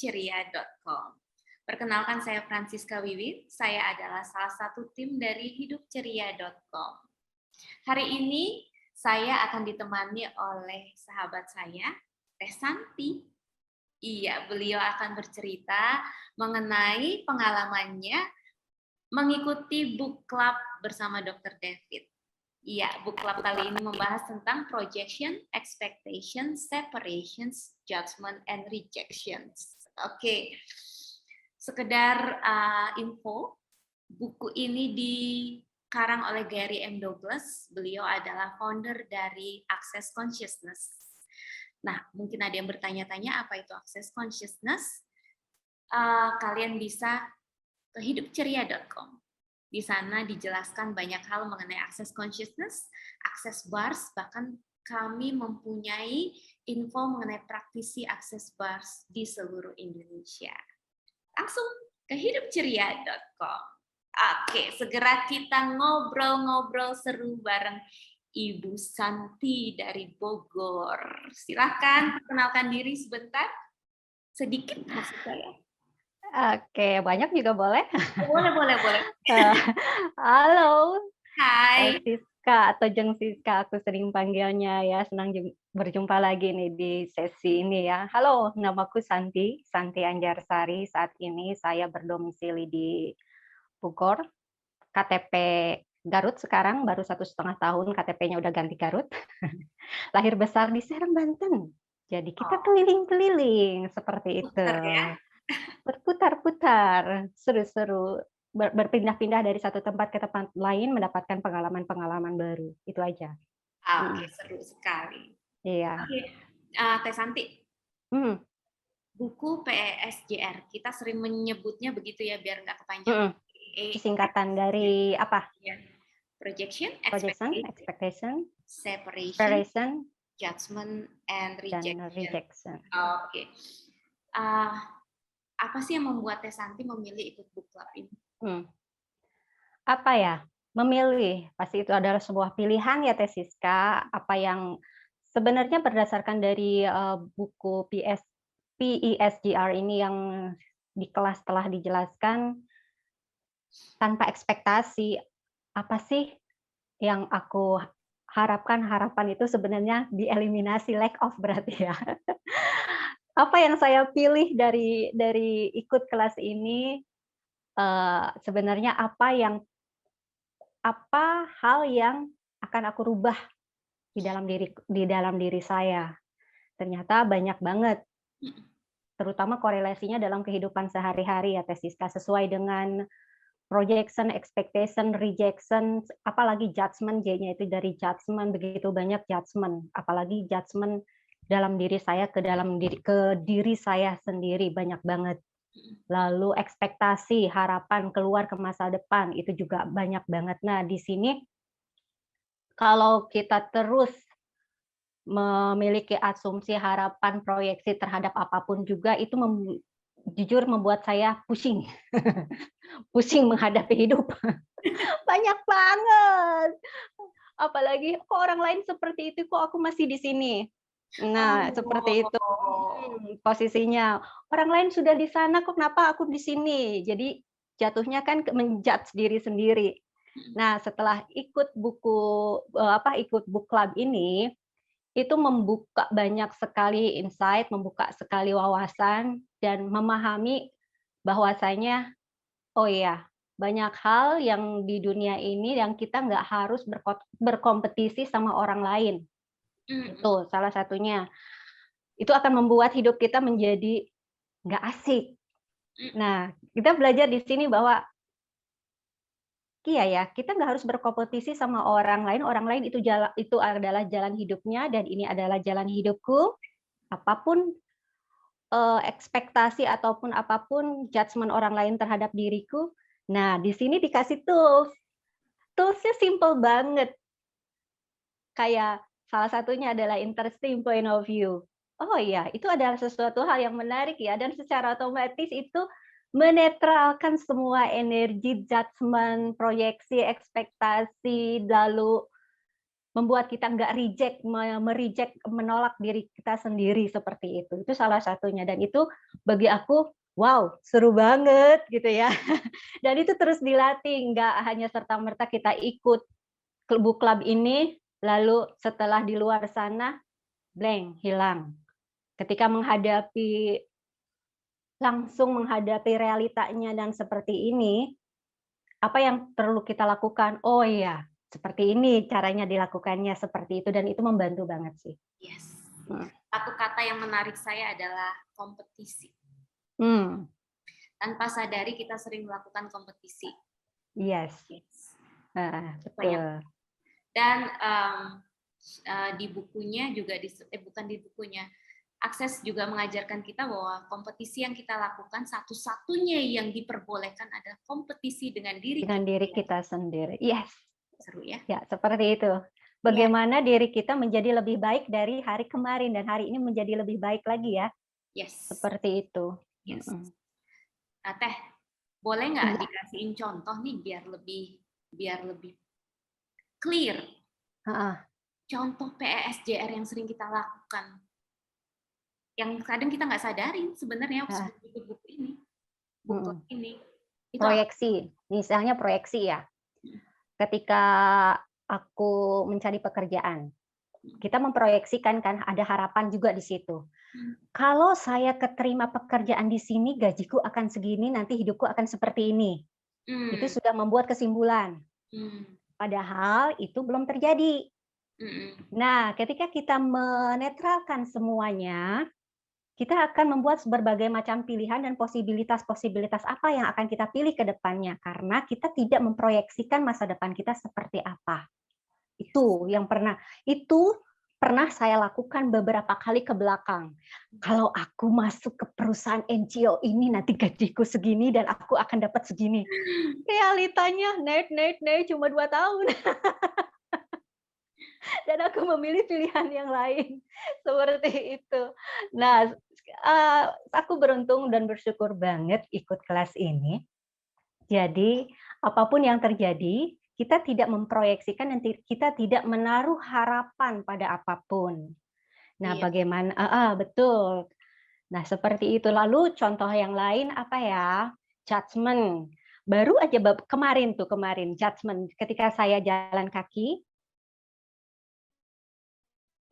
hidupceria.com. Perkenalkan, saya Francisca Wiwit, saya adalah salah satu tim dari hidupceria.com. Hari ini saya akan ditemani oleh sahabat saya, Teh Santi. Iya, beliau akan bercerita mengenai pengalamannya mengikuti book club bersama Dr. David. Iya, book club kali ini membahas tentang projection, expectations, separations, judgment, and rejections. Oke, sekedar info, buku ini dikarang oleh Gary M. Douglas. Beliau adalah founder dari Access Consciousness. Nah, mungkin ada yang bertanya-tanya apa itu Access Consciousness. Kalian bisa ke hidupceria.com. Di sana dijelaskan banyak hal mengenai Access Consciousness, Access Bars, bahkan kami mempunyai info mengenai praktisi Access Bars di seluruh Indonesia. Langsung ke hidupceria.com. Oke, segera kita ngobrol-ngobrol seru bareng Ibu Santi dari Bogor. Silakan perkenalkan diri sebentar. Sedikit maksud saya. Oke, banyak juga boleh. Boleh. Halo, Hai. Siska atau Jeng Siska, aku sering panggilnya ya. Senang berjumpa lagi nih di sesi ini ya. Halo, namaku Santi Anjarsari. Saat ini saya berdomisili di Bogor, KTP Garut sekarang, baru 1,5 tahun KTP-nya udah ganti Garut. Lahir besar di Serang, Banten. Jadi kita keliling-keliling seperti itu. Ya? Berputar-putar, seru-seru, berpindah-pindah dari satu tempat ke tempat lain, mendapatkan pengalaman-pengalaman baru. Itu aja. Oke, seru sekali. Iya. Oke, Teh Santi, buku PESJR, kita sering menyebutnya begitu ya, biar nggak kepanjangan. Singkatan dari apa? Projection, expectation, separation, judgment, and rejection. Oke. Apa sih yang membuat Teh Santi memilih ikut book club ini? Apa ya? Memilih, pasti itu adalah sebuah pilihan ya Teh Siska. Apa yang sebenarnya berdasarkan dari buku PESGR ini yang di kelas telah dijelaskan, tanpa ekspektasi, apa sih yang aku harapkan? Harapan itu sebenarnya dieliminasi, lack of berarti ya. Apa yang saya pilih dari ikut kelas ini, sebenarnya apa hal yang akan aku rubah di dalam diri saya. Ternyata banyak banget, terutama korelasinya dalam kehidupan sehari-hari ya Teh Siska, sesuai dengan projection, expectation, rejection, apalagi judgment, J-nya itu dari judgment, begitu banyak judgment, apalagi judgment dalam diri saya ke diri saya sendiri banyak banget. Lalu ekspektasi, harapan keluar ke masa depan itu juga banyak banget. Nah, di sini kalau kita terus memiliki asumsi, harapan, proyeksi terhadap apapun juga itu jujur membuat saya pusing. Pusing menghadapi hidup. Banyak banget. Apalagi kok orang lain seperti itu, kok aku masih di sini. Nah, seperti itu posisinya. Orang lain sudah di sana, kok kenapa aku di sini? Jadi jatuhnya kan menjudge diri sendiri. Nah, setelah ikut ikut book club ini, itu membuka banyak sekali insight, membuka sekali wawasan, dan memahami bahwasanya, oh iya, banyak hal yang di dunia ini yang kita nggak harus berkompetisi sama orang lain. Itu salah satunya. Itu akan membuat hidup kita menjadi nggak asik. Nah, kita belajar di sini bahwa iya ya, kita nggak harus berkompetisi sama orang lain itu adalah jalan hidupnya, dan ini adalah jalan hidupku. Apapun ekspektasi ataupun apapun judgement orang lain terhadap diriku, nah di sini dikasih tools. Toolsnya simple banget. Kayak salah satunya adalah interesting point of view. Oh iya, itu adalah sesuatu hal yang menarik ya, dan secara otomatis itu menetralkan semua energi, judgement, proyeksi, ekspektasi, lalu membuat kita nggak reject, menolak diri kita sendiri seperti itu. Itu salah satunya dan itu bagi aku, wow, seru banget gitu ya. Dan itu terus dilatih, nggak hanya serta-merta kita ikut book club ini, lalu setelah di luar sana, blank, hilang. Ketika langsung menghadapi realitanya dan seperti ini, apa yang perlu kita lakukan? Oh iya, seperti ini caranya dilakukannya, seperti itu, dan itu membantu banget sih. Yes. Satu kata yang menarik saya adalah kompetisi. Tanpa sadari kita sering melakukan kompetisi. Yes. Betul. Dan di bukunya juga, bukan di bukunya, Akses juga mengajarkan kita bahwa kompetisi yang kita lakukan satu-satunya yang diperbolehkan adalah kompetisi dengan diri kita sendiri. Yes. Seru ya? Ya, seperti itu. Bagaimana diri kita menjadi lebih baik dari hari kemarin dan hari ini menjadi lebih baik lagi ya. Yes. Seperti itu. Yes. Nah, Teh, boleh nggak dikasihin contoh nih biar lebih clear? Contoh PESJR yang sering kita lakukan, yang kadang kita nggak sadarin sebenarnya buku ini. Itu proyeksi, misalnya proyeksi ya. Ketika aku mencari pekerjaan, kita memproyeksikan kan, ada harapan juga di situ. Kalau saya keterima pekerjaan di sini, gajiku akan segini, nanti hidupku akan seperti ini. Itu sudah membuat kesimpulan. Padahal itu belum terjadi. Nah, ketika kita menetralkan semuanya, kita akan membuat berbagai macam pilihan dan posibilitas apa yang akan kita pilih ke depannya, karena kita tidak memproyeksikan masa depan kita seperti apa. Itu pernah saya lakukan beberapa kali ke belakang. Kalau aku masuk ke perusahaan NGO ini, nanti gajiku segini dan aku akan dapat segini. Realitanya, cuma 2 tahun. Dan aku memilih pilihan yang lain. Seperti itu. Nah, aku beruntung dan bersyukur banget ikut kelas ini. Jadi, apapun yang terjadi, kita tidak memproyeksikan dan kita tidak menaruh harapan pada apapun. Nah, bagaimana? Betul. Nah, seperti itu. Lalu contoh yang lain apa ya? Judgment. Baru aja kemarin judgment. Ketika saya jalan kaki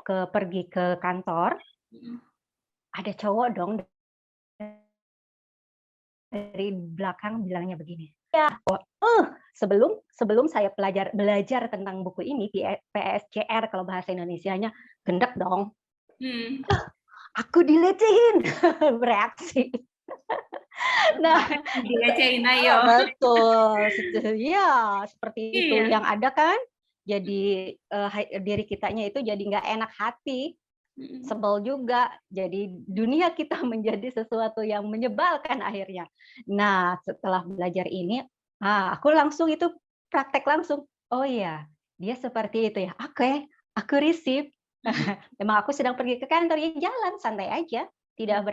pergi ke kantor, ada cowok dong dari belakang bilangnya begini. Ya, sebelum saya belajar tentang buku ini, PESJR kalau bahasa Indonesianya, gendek dong. Aku dilecehin, bereaksi. Nah, dilecehin ayo. Betul, ya seperti itu. Yang ada kan, jadi diri kitanya itu jadi nggak enak hati, sebel juga. Jadi dunia kita menjadi sesuatu yang menyebalkan akhirnya. Nah, setelah belajar ini, aku langsung itu praktek langsung. Oh iya, dia seperti itu ya. Oke, aku receive. Memang aku sedang pergi ke kantor, ya jalan santai aja, tidak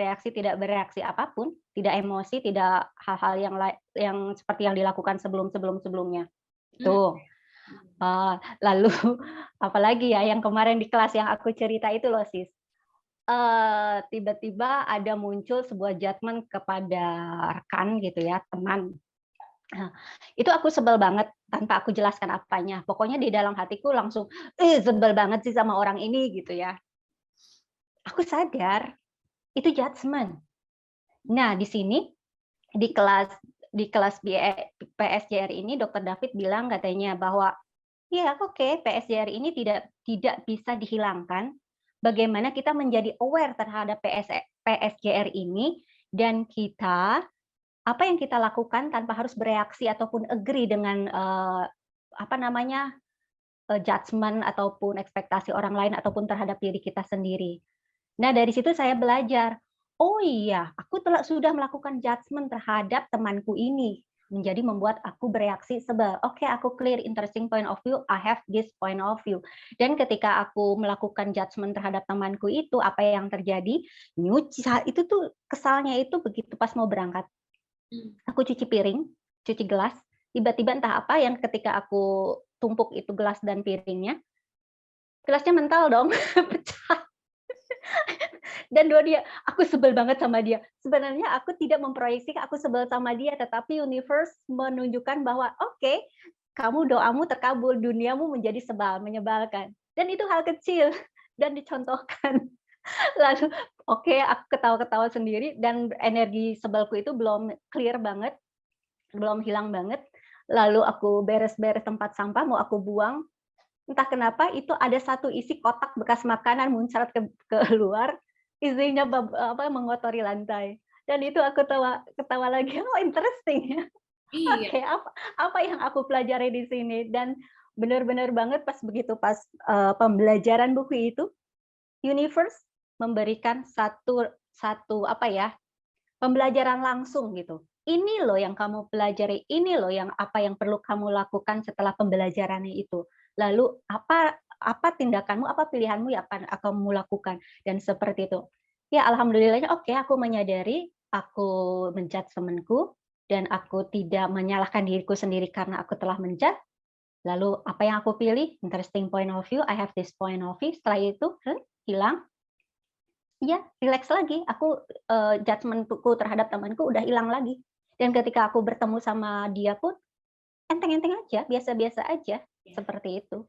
bereaksi apapun, tidak emosi, tidak hal-hal yang seperti yang dilakukan sebelumnya. Tuh. Lalu apalagi ya yang kemarin di kelas yang aku cerita itu loh sis. Tiba-tiba ada muncul sebuah judgement kepada rekan gitu ya, teman. Itu aku sebel banget tanpa aku jelaskan apanya. Pokoknya di dalam hatiku langsung, sebel banget sih sama orang ini gitu ya. Aku sadar itu judgement. Nah, di sini di kelas PSJR ini Dr. David bilang katanya bahwa ya oke, PSJR ini tidak bisa dihilangkan. Bagaimana kita menjadi aware terhadap PSJR ini dan apa yang kita lakukan tanpa harus bereaksi ataupun agree dengan judgement ataupun ekspektasi orang lain ataupun terhadap diri kita sendiri. Nah, dari situ saya belajar, oh iya, aku sudah melakukan judgement terhadap temanku ini, menjadi membuat aku bereaksi sebel. Oke, aku clear, interesting point of view, I have this point of view. Dan ketika aku melakukan judgement terhadap temanku itu, apa yang terjadi? Itu tuh kesalnya itu begitu pas mau berangkat. Aku cuci piring, cuci gelas, tiba-tiba entah apa yang ketika aku tumpuk itu gelas dan piringnya, Gelasnya mental dong, pecah. Dan aku sebel banget sama dia. Sebenarnya aku tidak memproyeksi aku sebel sama dia, tetapi universe menunjukkan bahwa oke, kamu doamu terkabul, duniamu menjadi menyebalkan. Dan itu hal kecil dan dicontohkan. Lalu oke, aku ketawa-ketawa sendiri dan energi sebelku itu belum clear banget, belum hilang banget. Lalu aku beres-beres tempat sampah, mau aku buang, entah kenapa itu ada satu isi kotak bekas makanan muncrat keluar, isinya mengotori lantai. Dan itu aku ketawa lagi, "Oh, interesting ya." Iya. Oke, apa yang aku pelajari di sini. Dan benar-benar banget pas pembelajaran buku itu, universe memberikan satu satu apa ya, pembelajaran langsung gitu. Ini loh yang kamu pelajari, ini loh yang perlu kamu lakukan setelah pembelajarannya itu. Lalu apa tindakanmu, apa pilihanmu yang akan kamu lakukan, dan seperti itu. Ya alhamdulillahnya oke, aku menyadari, aku men-judge temanku, dan aku tidak menyalahkan diriku sendiri karena aku telah men-judge. Lalu apa yang aku pilih? Interesting point of view, I have this point of view. Setelah itu hilang. Iya, rileks lagi. Aku, judgement-ku terhadap temanku udah hilang lagi. Dan ketika aku bertemu sama dia pun, enteng-enteng aja, biasa-biasa aja, Ya. seperti itu.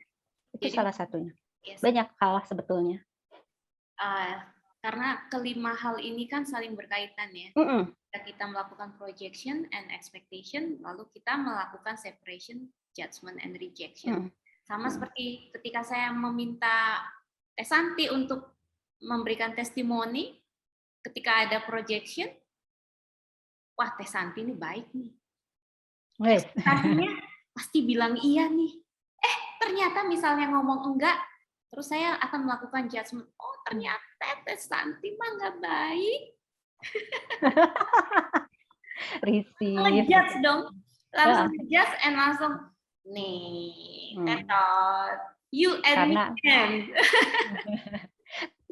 Itu Jadi salah satunya. yes, Banyak hal sebetulnya. karena kelima hal ini kan saling berkaitan ya. Mhm, Kita melakukan projection and expectation, lalu kita melakukan separation, judgment and rejection. mhm, Sama mhm. seperti ketika saya meminta Teh Santi untuk memberikan testimoni, ketika ada projection, wah Teh Santi ini baik nih. Weh. Ekspektasinya pasti bilang iya nih. Ternyata misalnya ngomong enggak, terus saya akan melakukan judgment. Oh ternyata Teh Santi mah nggak baik. Risih. Ngejudge dong, langsung Heeh, ngejudge and langsung nih mhm. tetot, you and me Karena and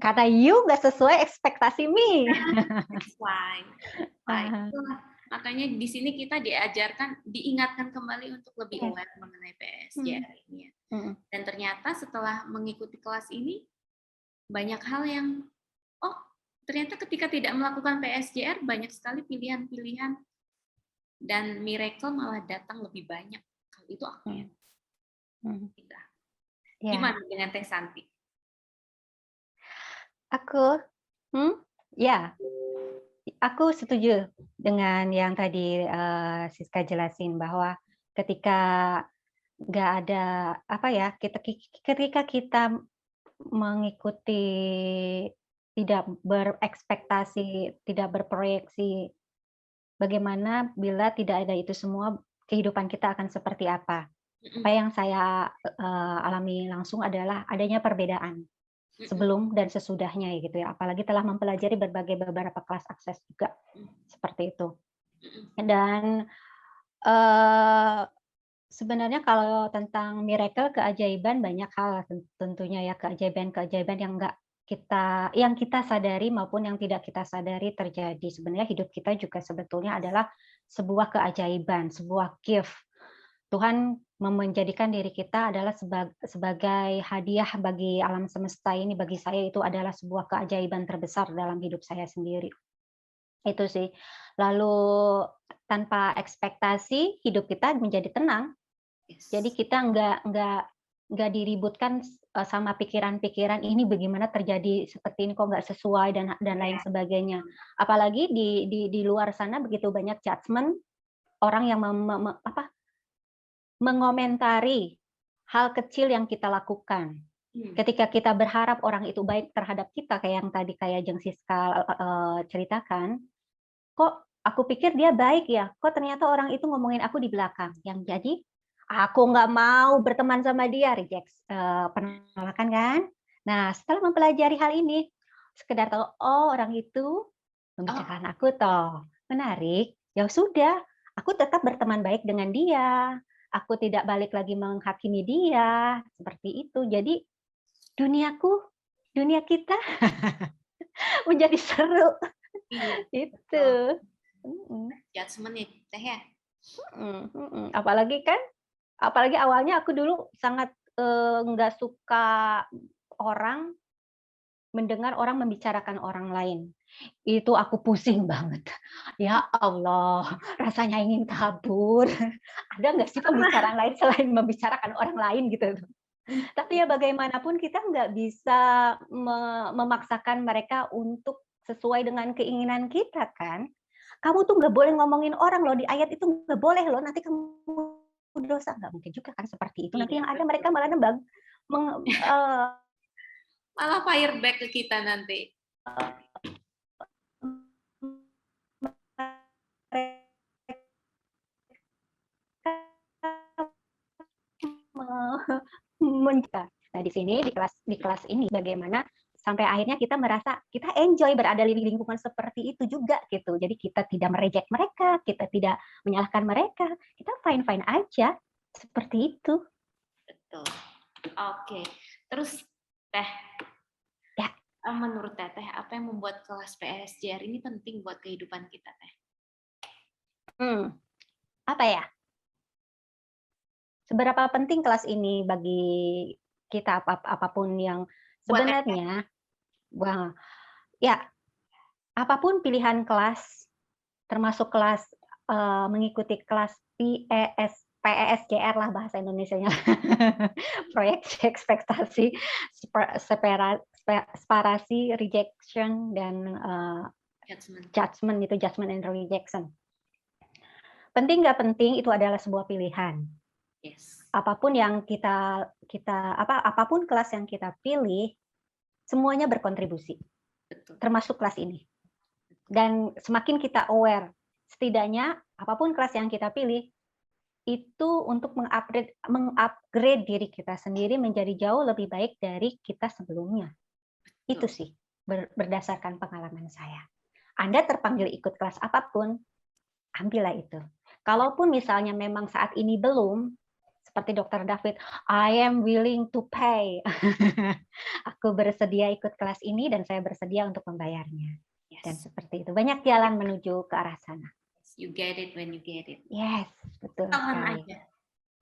kata you nggak sesuai ekspektasi me. that's why. Wah, itulah makanya di sini kita diajarkan, diingatkan kembali untuk lebih Yes. aware mengenai Mhm, PSJR ini ya. mhm, Dan ternyata setelah mengikuti kelas ini banyak hal yang oh ternyata ketika tidak melakukan PSJR banyak sekali pilihan-pilihan dan miracle malah datang lebih banyak. Kalau itu aku ya. mhm, mhm. Kita. Ya, Gimana dengan Teh Santi? aku ya, aku setuju dengan yang tadi, Siska jelasin bahwa ketika nggak ada, apa ya, ketika kita mengikuti, tidak berekspektasi, tidak berproyeksi, bagaimana bila tidak ada itu semua, kehidupan kita akan seperti apa? Apa Mhm, yang saya, alami langsung adalah adanya perbedaan mhm, sebelum dan sesudahnya ya gitu ya, apalagi telah mempelajari beberapa kelas akses juga, seperti itu. mhm, Dan, eee, sebenarnya kalau tentang miracle, keajaiban, banyak hal tentunya ya, keajaiban-keajaiban yang kita sadari maupun yang tidak kita sadari terjadi. Sebenarnya hidup kita juga sebetulnya adalah sebuah keajaiban, sebuah gift. Tuhan menjadikan diri kita adalah sebagai hadiah bagi alam semesta ini, bagi saya itu adalah sebuah keajaiban terbesar dalam hidup saya sendiri. Itu sih. Lalu tanpa ekspektasi, hidup kita menjadi tenang. Jadi yes. kita nggak diributkan sama pikiran-pikiran, "Ini bagaimana terjadi seperti ini, kok nggak sesuai," dan lain Iya, sebagainya. Apalagi di luar sana begitu banyak judgement, orang yang mengomentari hal kecil yang kita lakukan. mmm, Ketika kita berharap orang itu baik terhadap kita, kayak yang tadi kayak Jeng Siska, ceritakan, "Kok aku pikir dia baik ya, kok ternyata orang itu ngomongin aku di belakang." Yang jadi, aku nggak mau berteman sama dia, penolakan kan. Nah, setelah mempelajari hal ini, sekedar tahu, oh orang itu oh, membicarakan aku toh, menarik, ya sudah, aku tetap berteman baik dengan dia, aku tidak balik lagi menghakimi dia, seperti itu. Jadi duniaku, dunia kita menjadi seru, iya, itu. betul, Mhm. judgement ya, Teh, ya? Mhm, mhm. Apalagi awalnya aku dulu sangat, nggak suka orang mendengar orang membicarakan orang lain. Itu aku pusing banget. Ya Allah, rasanya ingin kabur. Ada nggak sih pembicaraan lain selain membicarakan orang lain gitu? Tapi ya bagaimanapun kita nggak bisa memaksakan mereka untuk sesuai dengan keinginan kita kan. Kamu tuh nggak boleh ngomongin orang loh, di ayat itu nggak boleh loh, nanti kamu dosa. Nggak mungkin juga kan seperti itu. Nanti Iya, yang ada betul. mereka malah nembang, Malah fire back ke kita nanti. Nah, di sini di kelas ini bagaimana sampai akhirnya kita merasa kita enjoy berada di lingkungan seperti itu juga gitu. Jadi kita tidak mereject mereka, kita tidak menyalahkan mereka, kita fine-fine aja seperti itu. Betul. Oke. Terus Teh, Ya. Menurut Teteh, apa yang membuat kelas PSJR ini penting buat kehidupan kita, Teh? Apa ya? Seberapa penting kelas ini bagi kita apapun yang sebenarnya, wah, ya apapun pilihan kelas, termasuk kelas mengikuti kelas PESJR lah bahasa Indonesianya, proyek ekspektasi, separasi, rejection, dan judgment itu judgment and rejection. Penting nggak penting itu adalah sebuah pilihan. Yes. Apapun yang apapun kelas yang kita pilih, semuanya berkontribusi. Betul. Termasuk kelas ini. Dan semakin kita aware, setidaknya apapun kelas yang kita pilih, itu untuk mengupgrade diri kita sendiri menjadi jauh lebih baik dari kita sebelumnya. Betul. Itu sih, berdasarkan pengalaman saya. Anda terpanggil ikut kelas apapun, ambillah itu. Kalaupun misalnya memang saat ini belum, seperti Dr. David, I am willing to pay. Aku bersedia ikut kelas ini dan saya bersedia untuk membayarnya. Yes. Dan seperti itu. Banyak jalan menuju ke arah sana. You get it when you get it. Yes, betul sekali.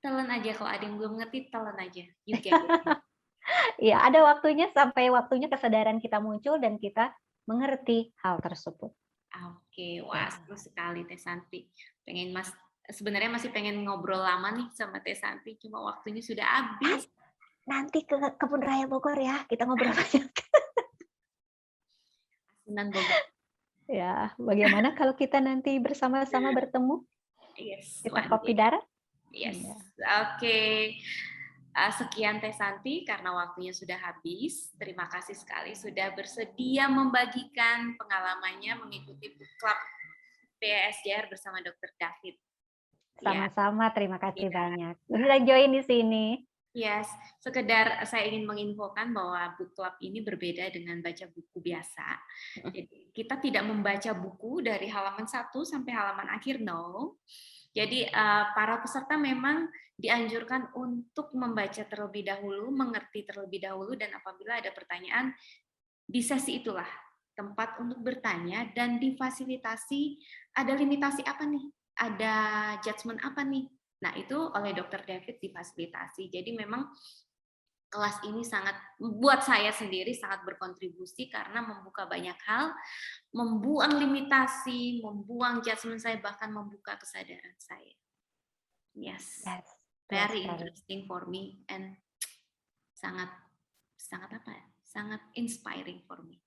Telan aja kalau ada yang belum ngerti, telan aja. You get it. Ya, ada waktunya sampai waktunya kesadaran kita muncul dan kita mengerti hal tersebut. Oke, wah seru sekali Teh Santi. Sebenarnya masih pengen ngobrol lama nih sama Teh Santi, cuma waktunya sudah habis. Nanti ke Kebun Raya Bogor ya, kita ngobrol banyak. Asinan Bogor. Ya, bagaimana kalau kita nanti bersama-sama bertemu? Yes. Kita kopi darat? Yes. Ya. Oke. Sekian Teh Santi, karena waktunya sudah habis. Terima kasih sekali sudah bersedia membagikan pengalamannya mengikuti book club PSJR bersama Dr. David. Sama-sama, terima kasih banyak. Sudah join di sini. Yes, sekedar saya ingin menginfokan bahwa book club ini berbeda dengan baca buku biasa. Jadi kita tidak membaca buku dari halaman 1 sampai halaman akhir, no. Jadi para peserta memang dianjurkan untuk membaca terlebih dahulu, mengerti terlebih dahulu, dan apabila ada pertanyaan, di sesi itulah tempat untuk bertanya dan difasilitasi ada limitasi apa nih, ada judgement apa nih. Nah, itu oleh Dr. David difasilitasi. Jadi memang kelas ini sangat, buat saya sendiri sangat berkontribusi karena membuka banyak hal, membuang limitasi, membuang judgement saya, bahkan membuka kesadaran saya. Yes. Very interesting for me and sangat apa ya? Sangat inspiring for me.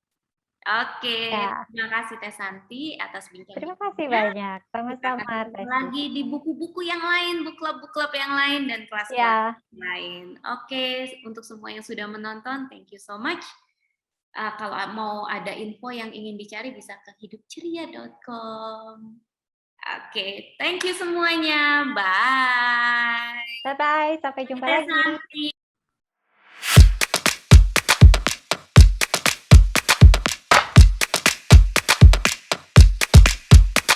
Oke, terima kasih Teh Santi atas bincang-bincangnya. Terima kasih banyak, sama-sama. Lagi di buku-buku yang lain, book club yang lain dan kelas-kelas yang lain. Oke, untuk semua yang sudah menonton, thank you so much. Kalau mau ada info yang ingin dicari bisa ke hidupceria.com. Oke, thank you semuanya. Bye. Bye-bye, sampai jumpa lagi.